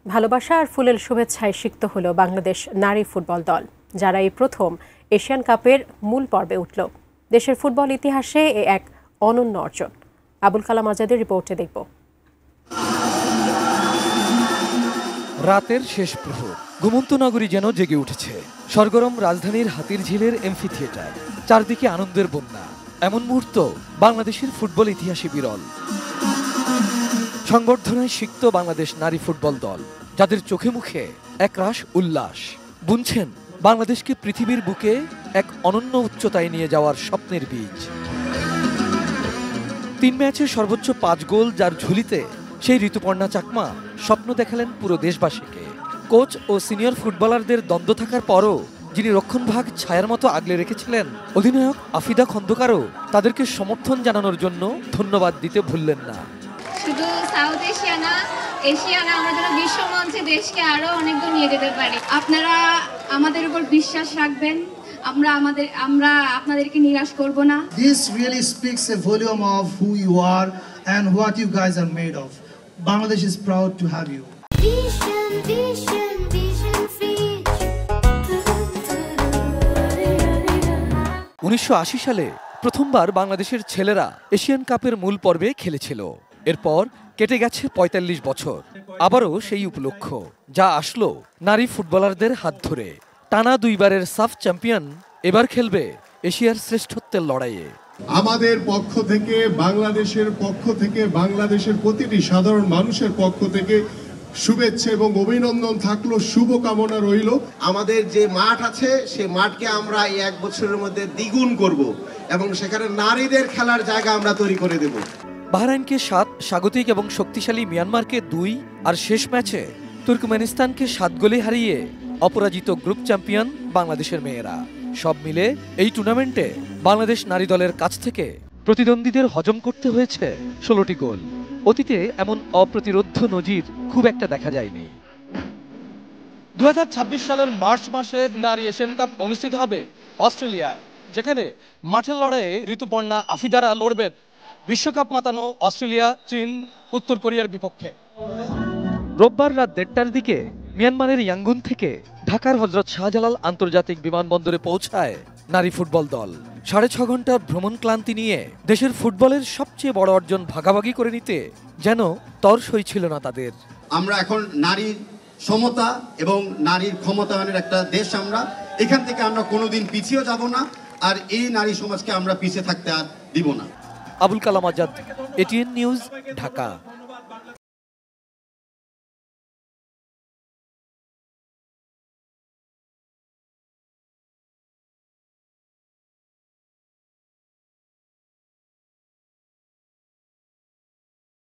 ভালোবাসা আর ফুলেল শুভেচ্ছায় সিক্ত হলো বাংলাদেশ নারী ফুটবল দল, যারা এই প্রথম এশিয়ান কাপের মূল পর্বে উঠল। দেশের ফুটবল ইতিহাসে এ এক অনন্য অর্জন। আবুল কালাম আজাদের রিপোর্টে দেখব। রাতের শেষ প্রহর, ঘুমন্ত নগরী যেন জেগে উঠেছে। সরগরম রাজধানীর হাতিরঝিলের এমফি থিয়েটার, চারদিকে আনন্দের বন্যা। এমন মুহূর্ত বাংলাদেশের ফুটবল ইতিহাসে বিরল। সংবর্ধনায় সিক্ত বাংলাদেশ নারী ফুটবল দল, যাদের চোখে মুখে একরাশ উল্লাস। বুনছেন বাংলাদেশকে পৃথিবীর বুকে এক অনন্য উচ্চতায় নিয়ে যাওয়ার স্বপ্নের বীজ। 3 ম্যাচে সর্বোচ্চ 5 গোল যার ঝুলিতে, সেই ঋতুপর্ণা চাকমা স্বপ্ন দেখালেন পুরো দেশবাসীকে। কোচ ও সিনিয়র ফুটবলারদের দ্বন্দ্ব থাকার পরও যিনি রক্ষণভাগ ছায়ার মতো আগলে রেখেছিলেন, অধিনায়ক আফিদা খন্দকারও তাদেরকে সমর্থন জানানোর জন্য ধন্যবাদ দিতে ভুললেন না। শুধু সাউথ এশিয়া না, আমরা যেন বিশ্বমঞ্চে দেশকে আরো অনেক দূর নিয়ে যেতে পারি। আপনারা আমাদের উপর বিশ্বাস রাখবেন, আমরা আপনাদেরকে নিরাশ করব না। This really speaks a volume of who you are and what you guys are made of. Bangladesh is proud to have you. 1980 সালে প্রথমবার বাংলাদেশের ছেলেরা এশিয়ান কাপের মূল পর্বে খেলেছিল। এরপর কেটে গেছে 45 বছর। আবারও সেই উপলক্ষ, যা আসলো নারী ফুটবলারদের হাত ধরে। টানা 2 বারের সাফ চ্যাম্পিয়ন এবার খেলবে এশিয়ার শ্রেষ্ঠত্বের লড়াইয়ে। আমাদের পক্ষ থেকে, বাংলাদেশের পক্ষ থেকে, বাংলাদেশের প্রতিটি সাধারণ মানুষের পক্ষ থেকে শুভেচ্ছা এবং অভিনন্দন থাকলো, শুভকামনা রইল। আমাদের যে মাঠ আছে সে মাঠকে আমরা এই 1 বছরের মধ্যে দ্বিগুণ করব এবং সেখানে নারীদের খেলার জায়গা আমরা তৈরি করে দেব। বাহরাইনকে 7, স্বাগতিক এবং শক্তিশালী মিয়ানমারকে 2, আর শেষ ম্যাচে তুর্কমেনিস্তানকে 7 গোলে হারিয়ে অপরাজিত গ্রুপ চ্যাম্পিয়ন বাংলাদেশের মেয়েরা। সব মিলে এই টুর্নামেন্টে বাংলাদেশ নারী দলের কাছ থেকে প্রতিদ্বন্দ্বীদের হজম করতে হয়েছে 16টি গোল। অতীতে এমন অপ্রতিরোধ্য নজির খুব একটা দেখা যায়নি। 2026 সালের মার্চ মাসে নারী এশিয়ান কাপ অনুষ্ঠিত হবে অস্ট্রেলিয়ায়, যেখানে মাঠের লড়াইয়ে ঋতুপর্ণা আফিদারা লড়বেন বিশ্বকাপ মাতানো অস্ট্রেলিয়া, চীন, উত্তর কোরিয়ার বিপক্ষে। রোববার রাত 1টার দিকে মিয়ানমারের ইয়াঙ্গুন থেকে ঢাকার হযরত শাহজালাল আন্তর্জাতিক বিমানবন্দরে পৌঁছায় নারী ফুটবল দল। 6.5 ঘন্টার ভ্রমণ ক্লান্তি নিয়ে দেশের ফুটবলের সবচেয়ে বড় অর্জন ভাগাভাগি করে নিতে যেন তর সই ছিল না তাদের। আমরা এখন নারীর সমতা এবং নারীর ক্ষমতায়নের একটা দেশ। আমরা এখান থেকে আমরা কোনোদিন পিছিয়ে যাব না, আর এই নারী সমাজকে আমরা পিছিয়ে থাকতে আর দিব না। Abul Kalam Azad, ATN news, Dhaka.